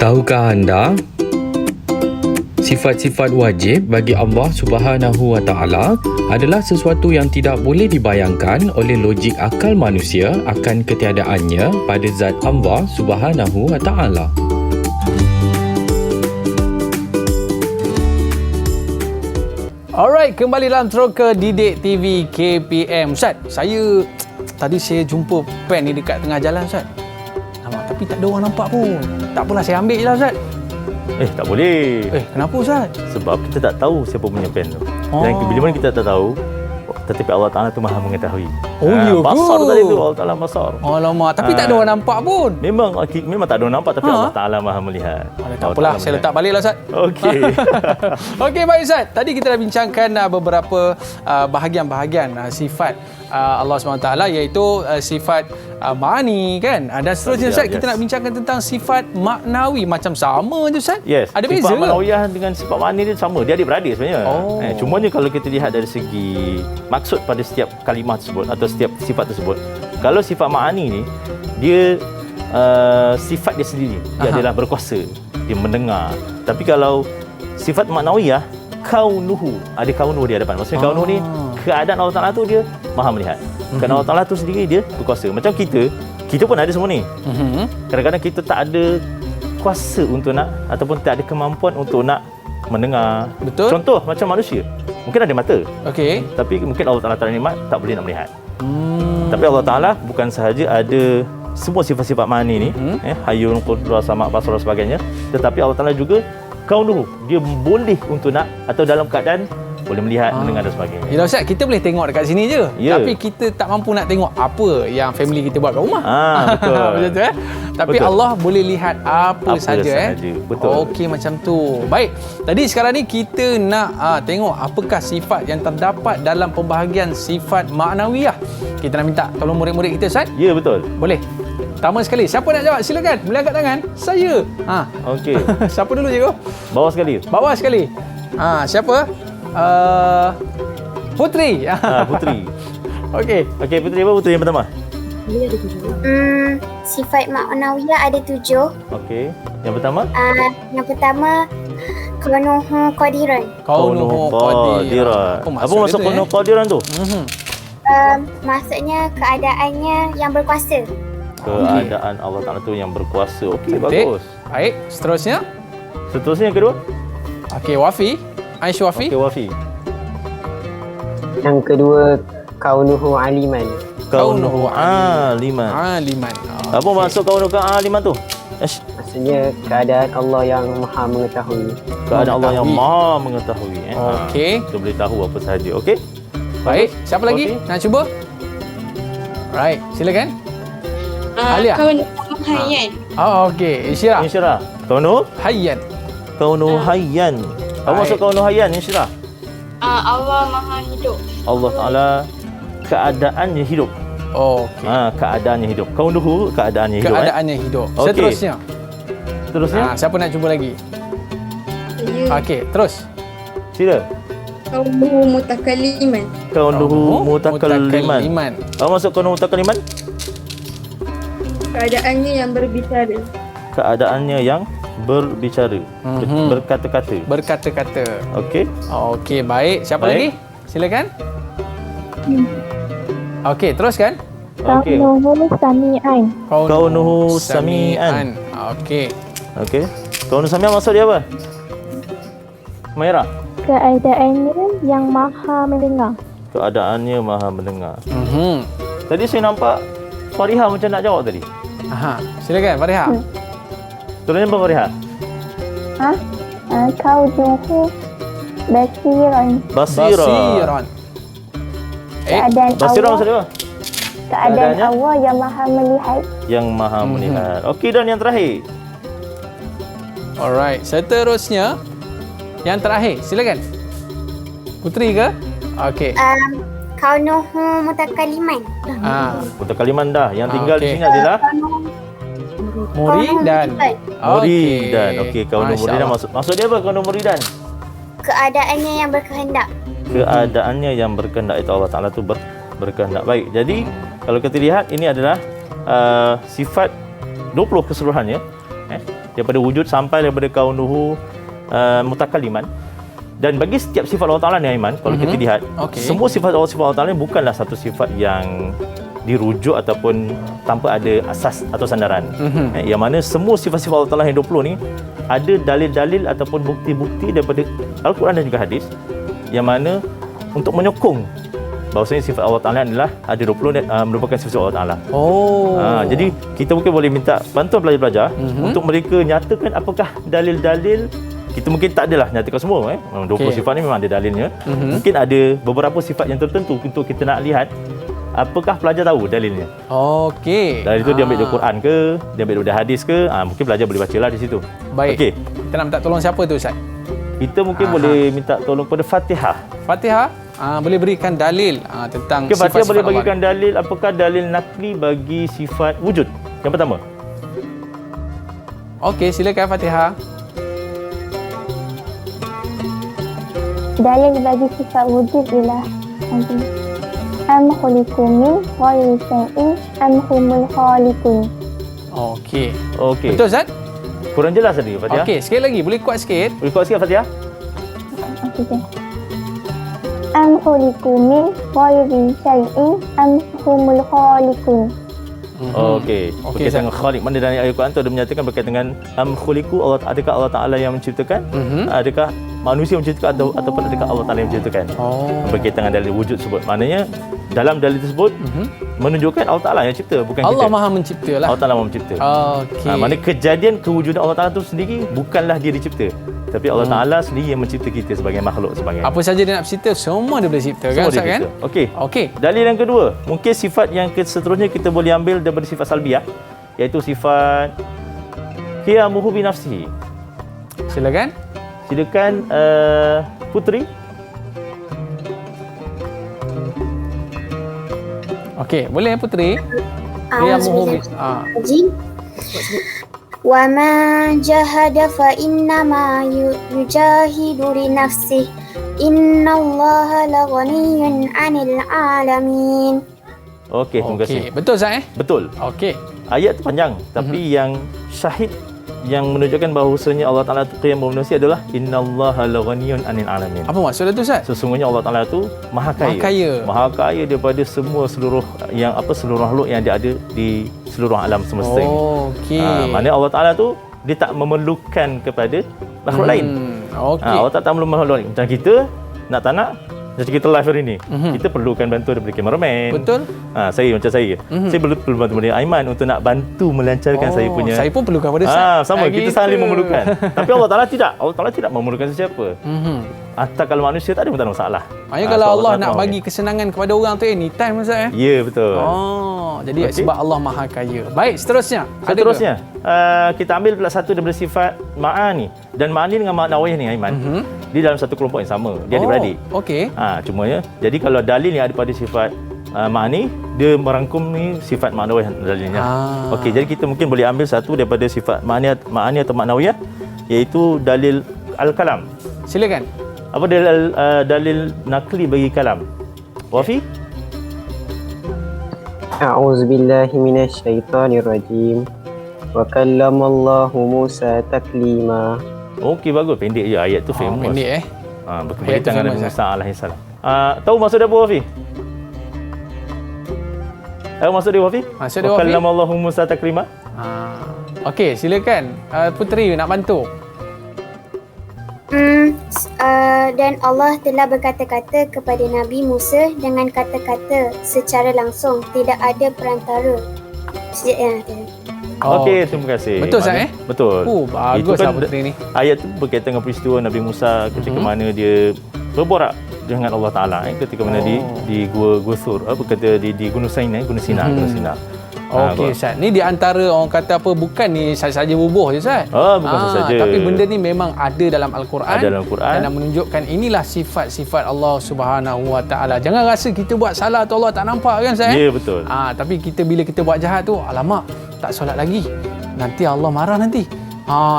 Tahukah anda, sifat-sifat wajib bagi Allah Subhanahu Wa Taala adalah sesuatu yang tidak boleh dibayangkan oleh logik akal manusia akan ketiadaannya pada zat Allah Subhanahu Wa Taala. Alright, kembali dalam Troka Didik TV KPM. Ustaz, tadi saya jumpa pen ni dekat tengah jalan Ustaz. Tapi tak ada orang nampak pun. Tak apalah, saya ambil je lah Ustaz. Tak boleh. Kenapa Ustaz? Sebab kita tak tahu siapa punya pen tu. Dan bila mana kita tak tahu, tetapi Allah Ta'ala tu Maha mengetahui. Basar tadi tu, Allah Ta'ala basar. Alamak, tapi tak ada orang nampak pun. Memang tak ada orang nampak, tapi Allah Ta'ala Maha melihat. Tak apalah, saya letak balik lah Ustaz. Okey. Okey, baik Ustaz. Tadi kita dah bincangkan beberapa bahagian-bahagian sifat Allah SWT, iaitu sifat ma'ani kan. Dan seterusnya Ustaz, kita nak bincangkan tentang sifat maknawi. Macam sama je Ustaz? Yes. Ada beza sifat ke? maknawiyah dengan sifat ma'ani dia sama. Dia adik-beradik sebenarnya. Cumanya kalau kita lihat dari segi maksud pada setiap kalimah tersebut atau setiap sifat tersebut, kalau sifat ma'ani ni, dia sifat dia sendiri. Dia adalah berkuasa. Dia mendengar. Tapi kalau sifat maknawiyah, kaunuhu, ada kaunuhu di hadapan. Maksudnya kaunuhu ni, keadaan Allah Ta'ala tu dia Maha melihat. Kerana Allah Ta'ala tu sendiri dia berkuasa. Macam kita pun ada semua ni. Kadang-kadang kita tak ada kuasa untuk nak, ataupun tak ada kemampuan untuk nak mendengar. Betul. Contoh macam manusia, mungkin ada mata. Okey. Tapi mungkin Allah Ta'ala nikmat tak boleh nak melihat. Tapi Allah Ta'ala bukan sahaja ada semua sifat-sifat ma'ani ni, hayyun, qudrah, sama', basar dan sebagainya, tetapi Allah Ta'ala juga kaunuhu, dia boleh untuk nak, atau dalam keadaan boleh melihat, mendengar dan sebagainya. Yelah Ustaz, kita boleh tengok dekat sini je. Tapi kita tak mampu nak tengok apa yang family kita buat kat rumah. Betul. Betul tu Tapi betul. Allah boleh lihat apa saja Betul. Okey, macam tu. Baik. Tadi sekarang ni kita nak tengok apakah sifat yang terdapat dalam pembahagian sifat maknawiyah. Kita nak minta tolong murid-murid kita Ustaz. Ya, betul. Boleh. Pertama sekali, siapa nak jawab? Silakan. Boleh angkat tangan. Saya. Okey. Siapa dulu cikgu? Bawah sekali. Bawah sekali. Siapa? Putri. Putri. Okey. Okey, Putri, apa Putri yang pertama? Sifat maknawiyah ada 7. Okey. Yang pertama? Yang pertama, kaunuhu qadiran. Kaunuhu qadiran. Apa maksud kaunuhu qadiran tu? Maksudnya keadaannya yang berkuasa. Keadaan Allah Ta'ala tu yang berkuasa. Okey, bagus. Baik, seterusnya yang kedua? Okey, Wafi. Aisyah Wafi. Okey, Wafi. Yang kedua, kaunuhu aliman. Kaunuhu aliman. Apa maksud kaunuhu aliman tu? Maksudnya keadaan Allah yang Maha mengetahui. Keadaan Allah yang Maha mengetahui. Okey. Kita boleh tahu apa sahaja. Okey. Baik, siapa lagi nak cuba? Right, silakan. Alia. Kaunuhu hayyan. Okey, Insyirah. Kaunuhu hayyan. Kaunuhu hayyan. Apa maksud kaunuhu hayyan, Insyirah? Allah Maha hidup. Allah Ta'ala keadaannya hidup. Okey. Keadaannya hidup. Kaunuhu keadaannya hidup. Keadaannya hidup. Okay. Seterusnya. Siapa nak cuba lagi? Saya. Okey, terus. Sila. Kaunuhu mutakalliman. Kaunuhu mutakalliman. Apa maksud kaunuhu mutakalliman? Keadaannya yang berbicara. keadaannya yang berbicara, berkata-kata. Berkata-kata. Okey. Okey, baik. Siapa Baik. lagi? Silakan. Okey, teruskan. Okey. Kaunuhu sami'an. Kaunuhu sami'an. Okey. Okey. Kaunuhu sami'an maksud dia apa? Maira. Keadaannya yang maha mendengar. Keadaannya maha mendengar. Mhm. Tadi saya nampak Fariha macam nak jawab tadi. Aha, silakan Fariha. Turunnya apa Fariha? Kaunuhu basiran. Basira. Basiran. Keadaan Basira Allah, maksud dia apa? keadaan keadaannya? Allah yang maha melihat. Yang maha melihat. Okey, dan yang terakhir. Alright, seterusnya yang terakhir, silakan. Putri ke? Okey. Kaunuhu mutakaliman. Untuk kaliman dah. Yang tinggal di okey. sini adalah Muridan. Muridan. Okey, kaunuhu Masya muridan Allah. maksud dia apa kaunuhu muridan? Keadaannya yang berkehendak. Keadaannya yang berkehendak itu Allah Taala tu berkehendak. Baik. Jadi kalau kita lihat ini adalah sifat 20 keseluruhannya daripada wujud sampai daripada kaunuhu mutakaliman. Dan bagi setiap sifat Allah Taala ni Aiman, kalau kita lihat semua sifat Allah Taala ni bukanlah satu sifat yang dirujuk ataupun tanpa ada asas atau sandaran. Yang mana semua sifat-sifat Allah Taala yang 20 ni ada dalil-dalil ataupun bukti-bukti daripada Al-Quran dan juga hadis yang mana untuk menyokong bahawasanya sifat Allah Taala adalah ada 20 merupakan sifat Allah Taala. Jadi kita mungkin boleh minta bantuan pelajar-pelajar untuk mereka nyatakan apakah dalil-dalil. Kita mungkin tak adalah nyatakan semua 20 sifat ni memang ada dalilnya. Mungkin ada beberapa sifat yang tertentu untuk kita nak lihat apakah pelajar tahu dalilnya. Okey. Dalil itu dia ambil dari Quran ke, dia ambil dari hadis ke, mungkin pelajar boleh bacalah di situ. Baik. Okey. Kita nak minta tolong siapa tu Ustaz? Kita mungkin boleh minta tolong kepada Fatihah. Fatihah boleh berikan dalil tentang Okey, Fatihah sifat-sifat boleh Allah. bagikan dalil apakah dalil nakli bagi sifat wujud. Yang pertama. Okey, silakan Fatihah. Dalil bagi sifat wujud ialah am khuliqu min ghairi syai'in am humul khaliqun. Okey. Okey. Betul Ustaz? Kurang jelas tadi Fatihah. Okey, sekali lagi boleh kuat sikit. Boleh kuat sikit Fatihah? Okey. Am khuliqu min ghairi syai'in am humul khaliqun. Okey. Okey, Berkaitan dengan Khaliq. Mana dalam ayat Quran tu ada menyatakan berkaitan dengan am khuliqu, adakah Allah Taala yang menciptakan? Adakah manusia menciptakan ataupun adakah Allah Taala yang menciptakan? Berkaitan dengan dalil wujud tersebut. Maknanya dalam dalil tersebut menunjukkan Allah Taala yang cipta, bukan Allah kita. Maha mencipta lah. Allah Taala Maha mencipta. Okey. Mana kejadian kewujudan Allah Taala tu sendiri bukanlah dia dicipta, tapi Allah Taala sendiri yang mencipta kita sebagai makhluk sebagainya. Apa saja dia nak cipta, semua dia boleh cipta kan Semua Ustaz dia kan? cipta. Okey. Okey. Dalil yang kedua, mungkin sifat yang seterusnya kita boleh ambil daripada sifat salbiah, iaitu sifat qiyamuhu bi nafsihi. Silakan. Silakan Putri. Okey, boleh Putri? Qiyamuhu Wa man jahada fa innama yujahidu li nafsihi. Innallaha laghaniyyun 'anil 'alamin. Okey, terima kasih. Betul Ustaz Betul. Okey. Ayat tu panjang, tapi yang syahid yang menunjukkan bahawasanya Allah Taala tu qiyam manusia adalah innallaha laghaniyyun 'anil 'alamin. Apa maksud dia tu Ustaz? Sesungguhnya Allah Taala tu maha kaya. Maha kaya. Maha kaya daripada seluruh makhluk yang ada di seluruh alam semesta ini. Okey. Maknanya Allah Taala tu dia tak memerlukan kepada makhluk lain. Okey. Allah tak memerlukan makhluk lain. Macam kita nak tak nak, macam kita live hari ni, kita perlukan bantuan daripada cameraman. Betul. Saya saya perlu bantu dari Aiman untuk nak bantu melancarkan saya punya. Saya pun perlukan pada Ustaz. Sama, kita saling memerlukan. Tapi Allah Taala tidak. Allah Taala tidak memerlukan sesiapa. Atau kalau manusia tak ada masalah. Maknanya kalau Allah nak bagi kesenangan kepada orang tu anytime Ustaz Ya, betul. Jadi sebab Allah Maha Kaya. Baik, seterusnya. Seterusnya, kita ambil pula satu daripada sifat ma'ani. Dan ma'ani dengan ma'nawiyah ni Aiman, dia dalam satu kelompok yang sama. Dia adik-beradik. Okey. Cuma ya, jadi kalau dalil yang ada pada sifat ma'ani, dia merangkum ni sifat ma'nawiyah dalilnya. Okey, jadi kita mungkin boleh ambil satu daripada sifat ma'ani atau ma'nawiyah, iaitu dalil al-kalam. Silakan. Apa dalil nakli bagi kalam? Wafi? A'udzubillahi minasyaitonirrajim. Wa kallamallahu Musa taklima. Okey, bagus. Pendek je. Ayat tu famous. Pendek Berkaitan dengan Nabi famous, Musa alaihissalam. Tahu maksud dia apa, Wafi? Tahu maksud dia, Wafi? Maksud dia, Wafi? Wa kallamallahu Musa taklima. Okey, silakan. Puteri nak bantu. Dan Allah telah berkata-kata kepada Nabi Musa dengan kata-kata secara langsung, tidak ada perantara. Okey, terima kasih. Betul, Ustaz, Betul. Bagus Itu lah Puteri ni. Ayat tu berkaitan dengan peristiwa Nabi Musa ketika mana dia berborak dengan Allah Taala ketika mana di gua Thur, kata di Gunung Sinai, Gunung Sina. Okey, Ustaz. Ni di antara orang kata apa, bukan ni saja-saja bubuh je, Ustaz. Bukan saja. Tapi benda ni memang ada dalam Al-Quran. Ada dalam Al-Quran. Dan menunjukkan inilah sifat-sifat Allah Subhanahu Wa Taala. Jangan rasa kita buat salah tu Allah tak nampak kan, Ustaz? Ya, betul. Tapi bila kita buat jahat tu, alamak, tak solat lagi. Nanti Allah marah nanti.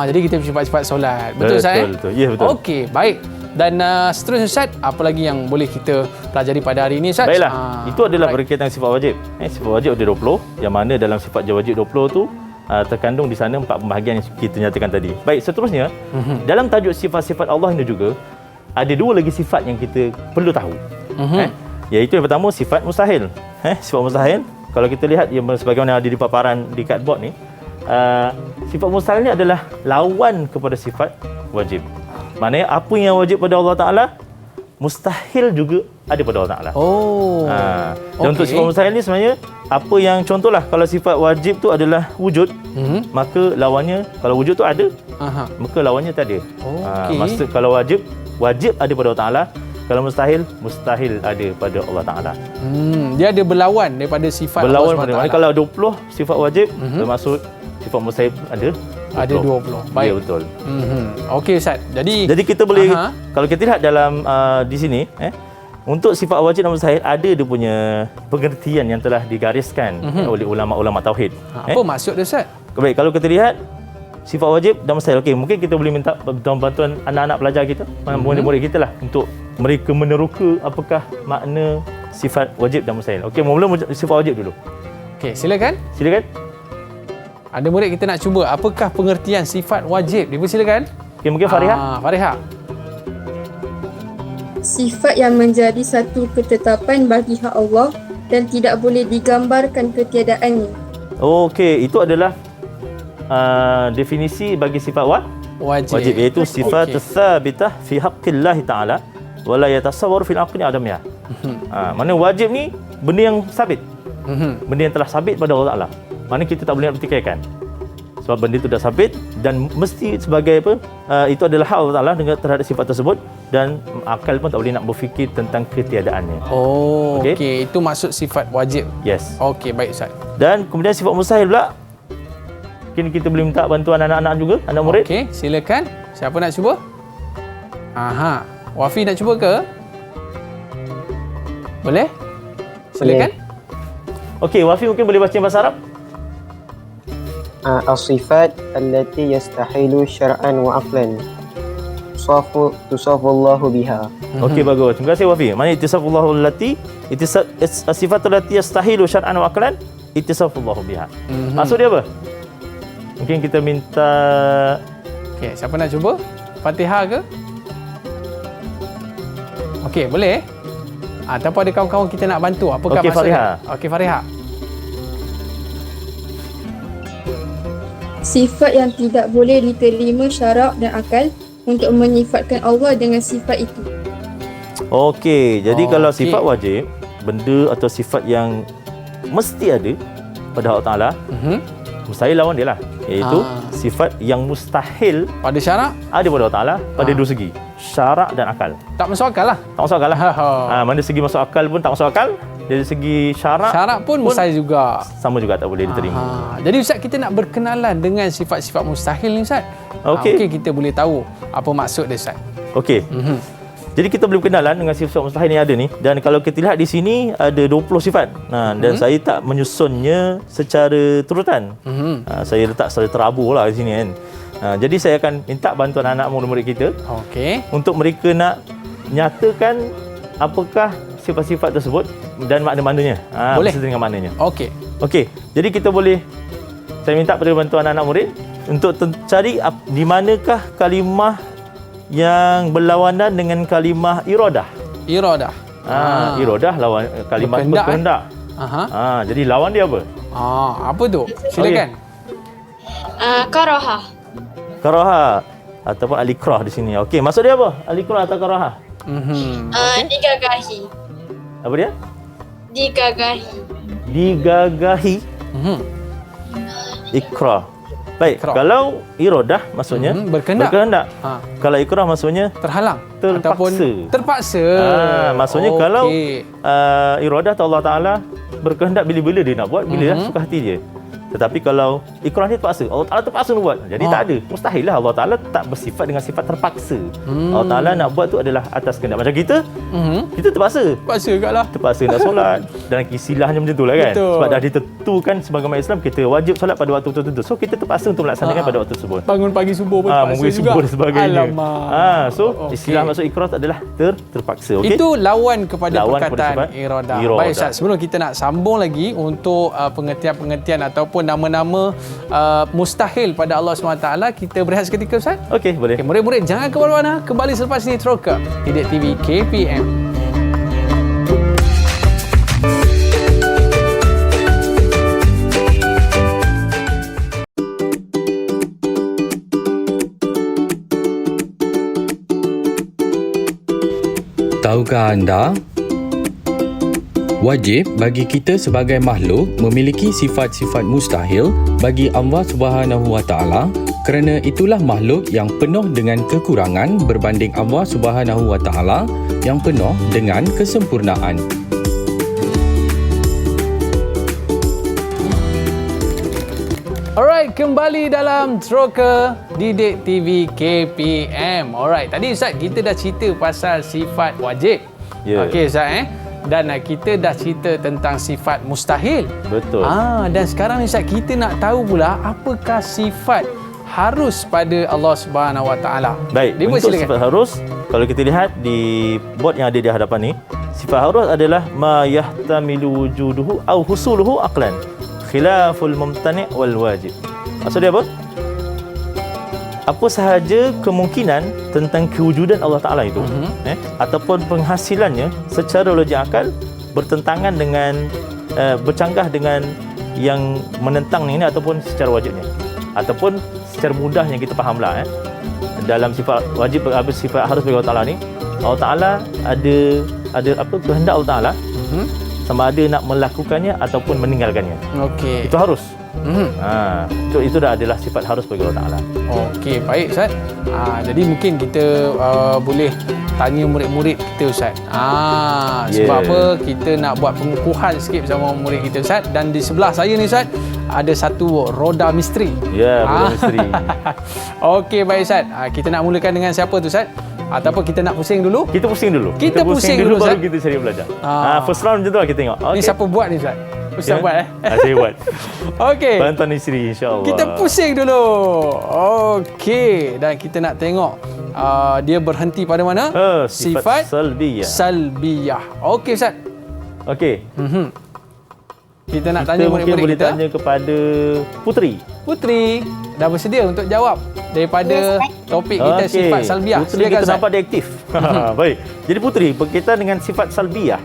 Jadi kita cepat-cepat solat. Betul, Ustaz? Betul. Ya, betul. Okey, baik. Dan seterusnya, Ustaz, apa lagi yang boleh kita pelajari pada hari ini, Ustaz? Baiklah, itu adalah berkaitan sifat wajib. Sifat wajib ada 20, yang mana dalam sifat wajib 20 tu terkandung di sana 4 pembahagian yang kita nyatakan tadi. Baik, seterusnya, dalam tajuk sifat-sifat Allah ini juga ada 2 lagi sifat yang kita perlu tahu. Iaitu yang pertama, sifat mustahil. Sifat mustahil, kalau kita lihat yang sebagaimana ada di paparan di cardboard ni, sifat mustahil ni adalah lawan kepada sifat wajib. Maknanya apa yang wajib pada Allah Ta'ala, mustahil juga ada pada Allah Ta'ala. Dan untuk sifat mustahil ni sebenarnya, apa yang contohlah, kalau sifat wajib tu adalah wujud, maka lawannya, kalau wujud tu ada, maka lawannya tak ada. Maksud kalau wajib ada pada Allah Ta'ala. Kalau mustahil ada pada Allah Ta'ala. Dia ada berlawan daripada sifat berlawan Allah SWT. Berlawan. Kalau 20 sifat wajib, bermaksud sifat mustahil ada 20. Baik. Ya, betul. Okey, Ustaz. Jadi kita boleh, kalau kita lihat dalam di sini, untuk sifat wajib dan mustahil ada dia punya pengertian yang telah digariskan oleh ulama-ulama tauhid. Apa maksud dia, Ustaz? Baik, kalau kita lihat sifat wajib dan mustahil. Okey, mungkin kita boleh minta bantuan anak-anak pelajar kita, murid-murid kita lah, untuk mereka meneroka apakah makna sifat wajib dan mustahil. Okey, mula sifat wajib dulu. Okey, silakan. Ada murid kita nak cuba, apakah pengertian sifat wajib? Dipersilakan. Okey, mungkin Fariha. Fariha. Sifat yang menjadi satu ketetapan bagi hak Allah dan tidak boleh digambarkan ketiadaannya. Okey, itu adalah definisi bagi sifat wajib, iaitu sifat tsabitah fi haqqillah taala wa la yatasawwar fil aqli adamiyah. Mana wajib ni benda yang sabit. Benda yang telah sabit pada Allah Taala. Mana kita tak boleh nak pertikaikan. Sebab benda itu dah sabit dan mesti sebagai apa? Itu adalah hak Allah Taala dengan terhadap sifat tersebut, dan akal pun tak boleh nak berfikir tentang ketiadaannya. Okey, itu maksud sifat wajib. Yes. Okey, baik, Ustaz. Dan kemudian sifat mustahil pula, mungkin kita boleh minta bantuan anak-anak juga, anak murid. Okey, silakan. Siapa nak cuba? Wafi nak cuba ke? Boleh? Silakan. Okey, Wafi mungkin boleh baca bahasa Arab? As-sifat allati yastahilu syar'an wa aqlan. Tusafullahu biha. Okey, bagus. Terima kasih, Wafi. Mana ittisafullahu allati as-sifat allati yastahilu syar'an wa aqlan, ittisafullahu biha. Maksud dia apa? Mungkin kita minta... Okey, siapa nak cuba? Fatihah ke? Okey, boleh? Ataupun ada kawan-kawan kita nak bantu. Apakah maksudnya? Okey, Fariha. Sifat yang tidak boleh diterima syarak dan akal untuk menyifatkan Allah dengan sifat itu. Okey, jadi kalau sifat wajib, benda atau sifat yang mesti ada pada Allah Ta'ala, mustahil lawan dia lah, iaitu sifat yang mustahil pada syarak ada pada Allah Ta'ala pada dua segi, syarak dan akal. Tak masuk akal lah. Tak masuk akal lah. Mana segi masuk akal pun tak masuk akal, dari segi syarak pun mustahil juga. Sama juga tak boleh diterima. Jadi Ustaz, kita nak berkenalan dengan sifat-sifat mustahil ni, Ustaz. Okey, kita boleh tahu apa maksud dia, Ustaz. Okey. Jadi kita boleh berkenalan dengan sifat mustahil yang ada ni, dan kalau kita lihat di sini ada 20 sifat. Dan saya tak menyusunnya secara turutan. Saya letak secara terabur lah di sini kan. Jadi saya akan minta bantuan anak murid-murid kita untuk mereka nak nyatakan apakah sifat-sifat tersebut dan makna-maknanya. Boleh dengan maknanya. Okey. Jadi kita boleh saya minta pada bantuan anak murid untuk cari di manakah kalimah yang berlawanan dengan kalimah iradah. Iradah. Iradah lawan kalimah berkehendak. Aha. Jadi lawan dia apa? Apa tu? Silakan. Karaha. Karaha ataupun al-ikrah di sini. Okey, maksud dia apa? Al-ikrah atau karaha? Digagahi. Apa dia? Digagahi. Ikrah. Baik, Ikrah. kalau iradah maksudnya berkehendak. Kalau ikrah maksudnya Terhalang terpaksa. ataupun terpaksa. Maksudnya kalau iradah Allah Taala berkehendak bila-bila dia nak buat, bila dah suka hati dia. Tetapi kalau ikrah ni terpaksa, Allah Taala terpaksa nak buat. Jadi tak ada. Mustahil lah Allah Taala tak bersifat dengan sifat terpaksa. Allah Taala nak buat tu adalah atas kehendak. Macam kita, kita terpaksa. Terpaksa kat lah. Terpaksa nak solat. Dalam kisilahnya macam tu lah kan. Betul. Sebab dah ditentukan sebagai umat Islam, kita wajib solat pada waktu tertentu. So kita terpaksa untuk melaksanakan pada waktu tersebut. Bangun pagi subuh pun terpaksa Mungkin juga. subuh dan sebagainya. Alamak. So istilah masuk ikrah adalah terpaksa. Okay? Itu lawan kepada Lawan perkataan kepada iradah. iradah. Baik Ustaz, sebelum kita nak sambung lagi untuk pengertian-pengertian ataupun nama-nama mustahil pada Allah SWT, kita berehat seketika Ustaz. Okey, boleh. Okay, murid-murid jangan ke mana-mana. Kembali selepas ini Troka Didik TV KPM. Tahukah anda? Wajib bagi kita sebagai makhluk memiliki sifat-sifat mustahil bagi Allah Subhanahu Wa Taala, kerana itulah makhluk yang penuh dengan kekurangan berbanding Allah Subhanahu Wa Taala yang penuh dengan kesempurnaan. Alright, kembali dalam Troka Didik TV KPM. Alright, tadi Ustaz kita dah cerita pasal sifat wajib. Ya. Okey Ustaz Dan kita dah cerita tentang sifat mustahil. Betul. Dan sekarang ni Ustaz, kita nak tahu pula apakah sifat harus pada Allah Subhanahu Wa Taala. Baik, Dia untuk sifat harus, kalau kita lihat di bot yang ada di hadapan ni, sifat harus adalah ma yahtamilu wujuduhu aw husuluhu aqlan, khilaful mumtani' wal wajib. Maksud dia apa? Apa sahaja kemungkinan tentang kewujudan Allah Ta'ala itu, ataupun penghasilannya secara logik akal bertentangan dengan, bercanggah dengan yang menentang ini ataupun secara wajibnya. Ataupun secara mudah yang kita fahamlah, dalam sifat wajib, sifat harus bagi Allah Ta'ala ni, Allah Ta'ala ada apa kehendak Allah Ta'ala, sama ada nak melakukannya ataupun meninggalkannya. Okey. Itu harus. Itu dah adalah sifat harus bagi Allah Ta'ala. Okey, baik Ustaz. Jadi mungkin kita boleh tanya murid-murid kita Ustaz. Sebab apa kita nak buat pengukuhan sikit bersama murid kita Ustaz. Dan di sebelah saya ni Ustaz, ada satu roda misteri. Ya, roda misteri. Okey, baik Ustaz. Kita nak mulakan dengan siapa tu Ustaz? Ataupun kita nak pusing dulu? Kita pusing dulu. Kita pusing dulu baru Ustaz. kita cari belajar. First round macam tu lah kita tengok. Ni siapa buat ni Ustaz? Ustaz buat saya buat. Okey. Bantuan isteri insya-Allah. Kita pusing dulu. Okey, dan kita nak tengok dia berhenti pada mana? Sifat salbiyah. Salbiyah. Okey Ustaz. Okey. Kita nak tanya murid-murid boleh kita. tanya kepada Putri. Putri, dah bersedia untuk jawab daripada topik kita sifat salbiyah. Putri kita nampak dia aktif. Baik. Jadi Putri, berkaitan dengan sifat salbiyah,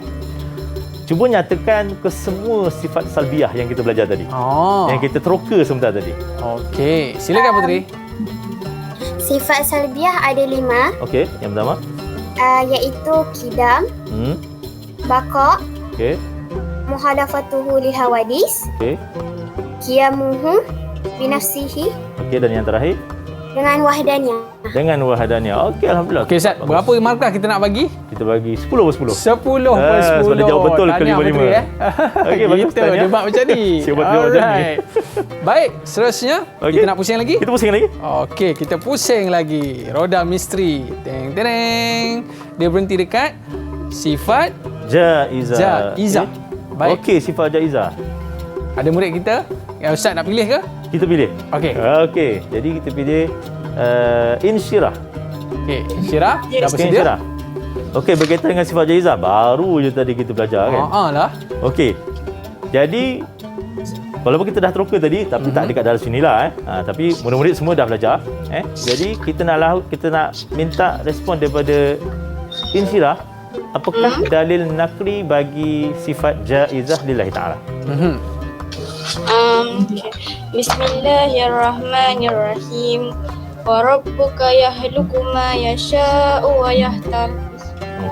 cuba nyatakan ke semua sifat salbiyah yang kita belajar tadi. Yang kita teroka sebentar tadi. Okey, silakan Putri. Sifat salbiyah ada 5. Okey, yang pertama. Iaitu kidam, baqa, Okey. muhadafatuhu lil hawadis, Okey. qiyamuhu binafsihi, Okey, dan yang terakhir dengan wahdaniyah. dengan wahdaniyah. Okey, alhamdulillah. Okey Ustaz, berapa markah kita nak bagi? Kita bagi 10/10. 10/10. Sebab dia jawab betul ke Tahniah 5/5. Putri, Okey, bagus. Kita debat macam ni. Siap buat debat macam ni. Baik, seterusnya kita nak pusing lagi? Kita pusing lagi. Okey, kita pusing lagi. Roda misteri. Teng tereng. Dia berhenti dekat sifat jaizah. jaizah. Baik. Okey, sifat jaizah. Ada murid kita yang Ustaz nak pilih ke? Kita pilih. Okey. Okey, jadi kita pilih insyirah. Okey, Syirah dah bersedia? Insyirah. Okey, berkaitan dengan sifat jaizah, baru je tadi kita belajar kan. lah. Okey. Jadi Walaupun kita dah teroka tadi, tapi tak dekat dalam sinilah. Tapi murid-murid semua dah belajar. Jadi kita nak minta respon daripada Insyirah. Apakah dalil nakli bagi sifat jaizah lillahi ta'ala? Bismillahirrahmanirrahim. Wa rabbuka yakhluqu ma yasha'u wa yahtar.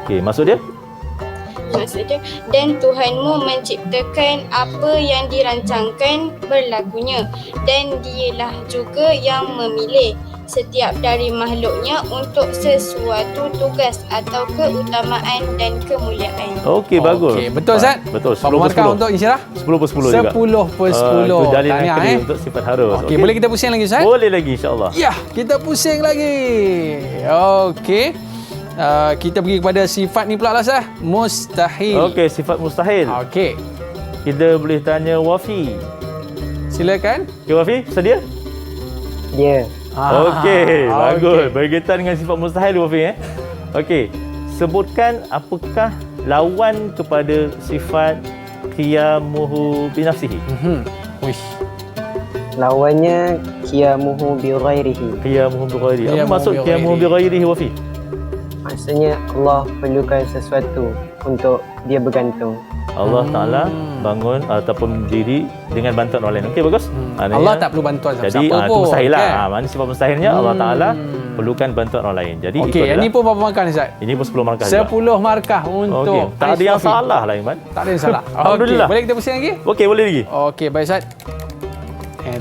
Okey, maksud dia? Maksudnya, dan Tuhanmu menciptakan apa yang dirancangkan berlakunya, dan dialah juga yang memilih setiap dari makhluknya untuk sesuatu tugas atau keutamaan dan kemuliaan. Okey, bagus. Okey, betul Ustaz? Betul. 10 Berapa markah untuk Insyirah? 10 per 10 juga. 10 per 10. Itu dalil yang Tahniah, kedua untuk sifat harus. Okey, boleh kita pusing lagi Ustaz? Boleh lagi, insya-Allah. Ya, kita pusing lagi. Okey. Kita pergi kepada sifat ni pula lah Ustaz. Mustahil. Okey, sifat mustahil. Okey. Kita boleh tanya Wafi. Silakan. Okey, Wafi, sedia? Ya. Okey, bagus. okey. Berkaitan dengan sifat mustahil, Wafi. Okey, sebutkan apakah lawan kepada sifat qiyamuhu binafsihi. Wish. Lawannya qiyamuhu bi ghairihi. Qiyamuhu bi ghairihi. Apa Qiyamuhu maksud bi qiyamuhu bi ghairihi, Wafi? Maksudnya Allah perlukan sesuatu untuk dia bergantung. Allah Ta'ala bangun ataupun berdiri dengan bantuan orang lain. Okey, bagus. Allah tak perlu bantuan Jadi siapa-siapa itu pun. mustahil lah. kan? Mana sifat mustahilnya Allah Ta'ala perlukan bantuan orang lain. Jadi Okey, itu yang ni adalah, pun berapa markah ni Ustaz? ini pun 10 markah 10 markah untuk Okey, tak ada yang Aiswafi. salah lah, Iman. Tak ada yang salah. Alhamdulillah. Okey, boleh kita pusing lagi? Okey, boleh lagi. Okey, baik Ustaz.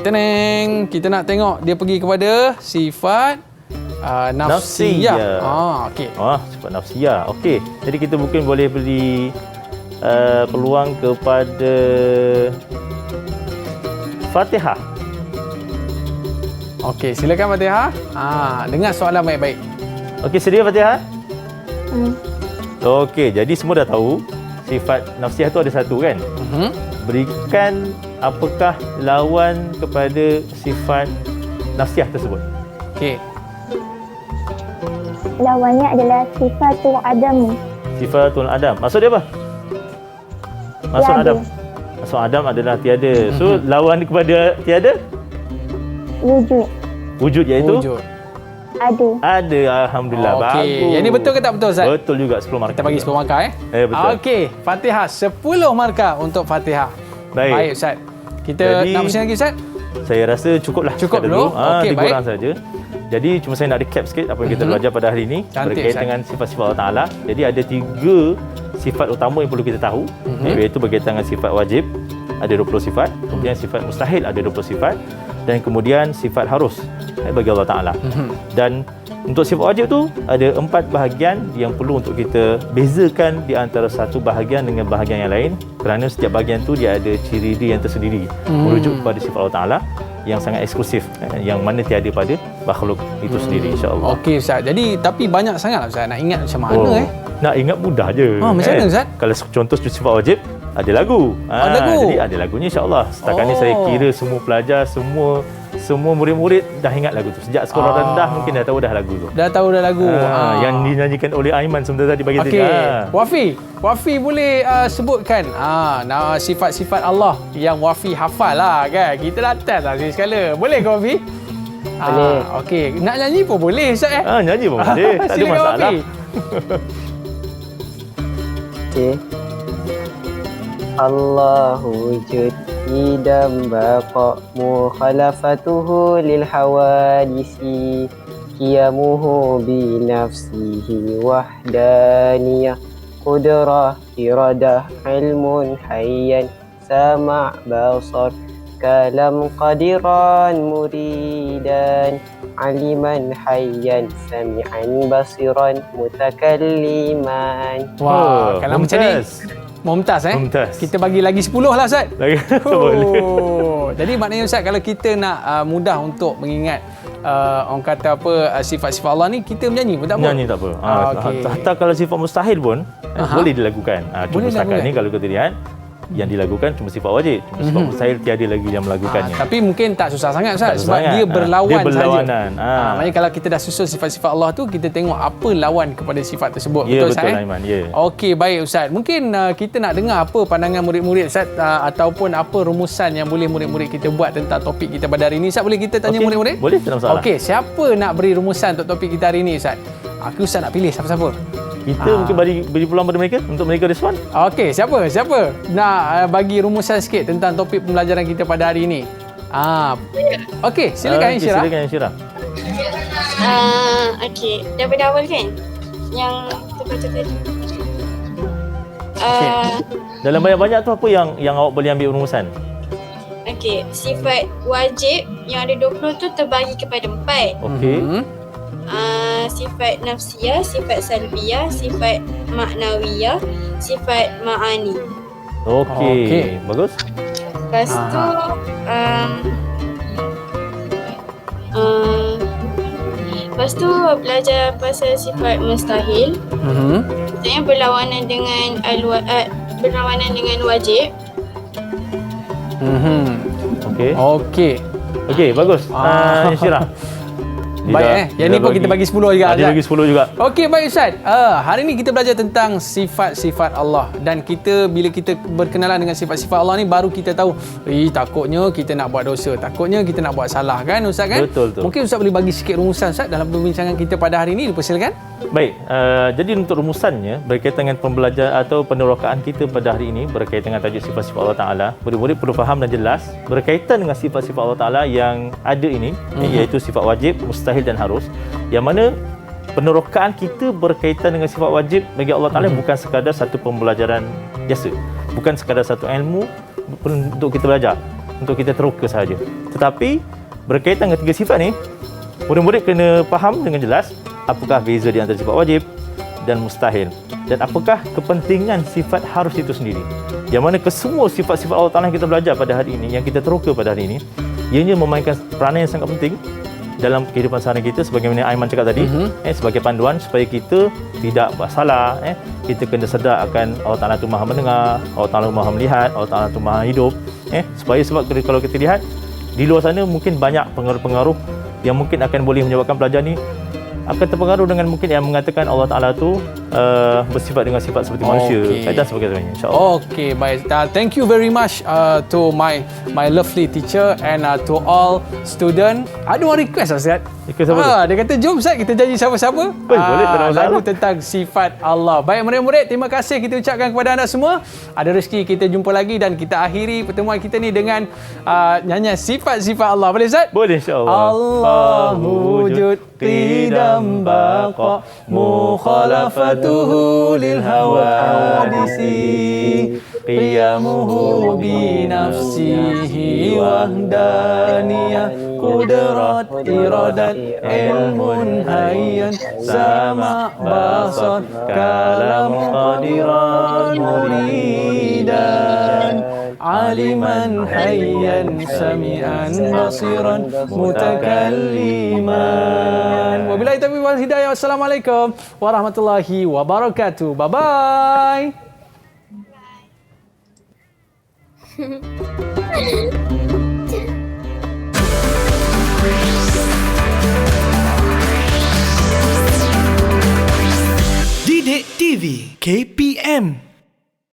Teneng, kita nak tengok dia pergi kepada sifat nafsiyah. Nafsiyah. Okey. Sifat nafsiyah. Okey. Jadi kita mungkin boleh beri peluang kepada Fatihah. Okey, silakan Fatihah. Dengar soalan baik-baik. Okey, sedia Fatihah? Okey, jadi semua dah tahu sifat nafsiyah tu ada satu kan? Berikan apakah lawan kepada sifat nafsiyah tersebut. Okey. Lawannya adalah sifatul adam. Sifatul adam. Maksud dia apa? Maksud Tiada. adam. Maksud adam adalah tiada. So lawan kepada tiada? Wujud. Wujud iaitu? Wujud. Ada. Ada, alhamdulillah. Okey. Bagus. Yang ni betul ke tak betul Ustaz? Betul juga, 10 markah. Kita bagi 10 markah betul. Okey, Fatihah 10 markah untuk Fatihah. Baik Ustaz. Kita Jadi, nak pusing lagi Ustaz? Saya rasa cukuplah. Cukup sekadar dulu? Okey, 3 baik. orang saja. Jadi cuma saya nak recap sikit apa yang kita belajar pada hari ini. Cantik, berkaitan Ustaz. dengan sifat-sifat Allah Ta'ala. Jadi ada 3 sifat utama yang perlu kita tahu. Iaitu berkaitan dengan sifat wajib, ada 20 sifat. Kemudian sifat mustahil, ada 20 sifat. Dan kemudian sifat harus bagi Allah Ta'ala. Dan untuk sifat wajib tu ada 4 bahagian yang perlu untuk kita bezakan di antara satu bahagian dengan bahagian yang lain, kerana setiap bahagian tu dia ada ciri dia yang tersendiri merujuk kepada sifat Allah Ta'ala yang sangat eksklusif, yang mana tiada pada makhluk itu sendiri, insya-Allah. Okey Ustaz. Jadi tapi banyak sangatlah Ustaz nak ingat macam mana Nak ingat mudah je. Macam mana Ustaz? Kalau contoh sifat wajib ada lagu. Ada lagu? Jadi ada lagunya, insya-Allah. Setakat ni saya kira semua pelajar, semua murid-murid dah ingat lagu tu. Sejak sekolah rendah mungkin dah tahu dah lagu tu. Dah tahu dah lagu. Yang dinyanyikan oleh Aiman sebentar tadi bagi Okey. Wafi boleh sebutkan sifat-sifat Allah yang Wafi hafal lah kan. Kita dah test lah sekali. Boleh ke Wafi? Boleh. Okey, nak nyanyi pun boleh Ustaz Nyanyi pun boleh. Tak ada Silakan, masalah. Wafi. Okey. Allahu wujud idam baqa mukhalafatuhu lil hawadisi qiyamuhu bi nafsihi wahdaniyah qudrah iradah ilmun hayyan sama' basar kalam qadiran muridan aliman hayyan sami'an basiran mutakalliman. Wah, kalau macam ni Mumtaz Mumtaz. Kita bagi lagi 10 lah Ustaz. Lagi boleh. Jadi maknanya Ustaz, kalau kita nak mudah untuk mengingat orang kata apa sifat-sifat Allah ni, kita menyanyi pun tak apa. Nyanyi tak apa. Okey. Hatta kalau sifat mustahil pun boleh dilakukan. Cuma Boleh setakat dilakukan. ni kalau kita lihat yang dilakukan cuma sifat wajib. Cuma sifat mustahil tiada lagi yang melakukannya. Tapi mungkin tak susah sangat Ustaz, Tak susah sebab sangat. dia berlawan Dia berlawanan. saja. Maknanya kalau kita dah susun sifat-sifat Allah tu, kita tengok apa lawan kepada sifat tersebut. Ya, Betul Ustaz? betul Aiman. Ya. Okey, baik Ustaz. Mungkin kita nak dengar apa pandangan murid-murid Ustaz, ataupun apa rumusan yang boleh murid-murid kita buat tentang topik kita pada hari ini. Ustaz, boleh kita tanya Okey, murid-murid? boleh, tak ada masalah. Okey, siapa nak beri rumusan untuk topik kita hari ini Ustaz? Aku Ustaz nak pilih siapa-siapa. Kita mungkin beri peluang pada mereka untuk mereka respon. Okey, siapa nak bagi rumusan sikit tentang topik pembelajaran kita pada hari ini? Okey, silakan Insyirah. Silakan Insyirah. Okey, daripada awal kan? Yang terbaca tadi. Dalam banyak-banyak tu apa yang awak boleh ambil rumusan? Okey, sifat wajib yang ada 20 tu terbagi kepada 4. Okey. Sifat nafsiyah, sifat salbiyah, sifat maknawiyah, sifat ma'ani. Okey. Bagus. Lepas tu lepas tu belajar pasal sifat mustahil. Maksudnya berlawanan dengan wajib. Okey. Okey, bagus. Insyirah. Baik yang ni pun kita bagi 10 juga. Dia bagi 10 juga. Okey, baik Ustaz. Hari ni kita belajar tentang sifat-sifat Allah, dan bila kita berkenalan dengan sifat-sifat Allah ni, baru kita tahu, takutnya kita nak buat dosa, takutnya kita nak buat salah, kan Ustaz kan? Betul. Mungkin Ustaz boleh bagi sikit rumusan Ustaz dalam perbincangan kita pada hari ini. Dipersilakan. Baik, jadi untuk rumusannya berkaitan dengan pembelajaran atau penerokaan kita pada hari ini berkaitan dengan tajuk sifat-sifat Allah Ta'ala, murid-murid perlu faham dan jelas berkaitan dengan sifat-sifat Allah Ta'ala yang ada ini, iaitu sifat wajib, mustahil dan harus, yang mana penerokaan kita berkaitan dengan sifat wajib bagi Allah Ta'ala bukan sekadar satu pembelajaran biasa, bukan sekadar satu ilmu untuk kita belajar, untuk kita teroka sahaja, tetapi berkaitan dengan 3 sifat ni, murid-murid kena faham dengan jelas apakah beza di antara sifat wajib dan mustahil, dan apakah kepentingan sifat harus itu sendiri. Yang mana kesemua sifat-sifat Allah Ta'ala yang kita belajar pada hari ini, yang kita teroka pada hari ini, ianya memainkan peranan yang sangat penting dalam kehidupan seharian kita, sebagaimana Aiman cakap tadi, sebagai panduan supaya kita tidak buat salah. Kita kena sedar akan Allah Ta'ala itu Maha mendengar, Allah Ta'ala Maha melihat, Allah Ta'ala itu Maha hidup. Sebab kalau kita lihat di luar sana mungkin banyak pengaruh-pengaruh yang mungkin akan boleh menyebabkan pelajar ni akan terpengaruh dengan mungkin yang mengatakan Allah Ta'ala tu bersifat dengan sifat seperti manusia dan sebagainya, insyaAllah. Okey, baik. Thank you very much to my lovely teacher and to all student. Ada one request Ustaz. Request apa tu? Dia kata jom Ustaz kita janji sama-sama boleh, tak ada masalah. lagu tentang sifat Allah. Baik murid-murid, terima kasih kita ucapkan kepada anda semua. Ada rezeki kita jumpa lagi, dan kita akhiri pertemuan kita ni dengan nyanyian sifat-sifat Allah. Boleh Ustaz? Boleh, insyaAllah. Allah wujud qidam baqa mukhalafatuhu lil hawadisi qiyamuhu bi nafsihi wahdaniyah qudrat iradat ilmun hayyan sama basar kalam qadiran muridan aliman hayyan sami'an basiran mutakalliman. Wabillahi taufiq wal hidayah. Wassalamualaikum warahmatullahi wabarakatuh. Bye bye. Didik TV KPM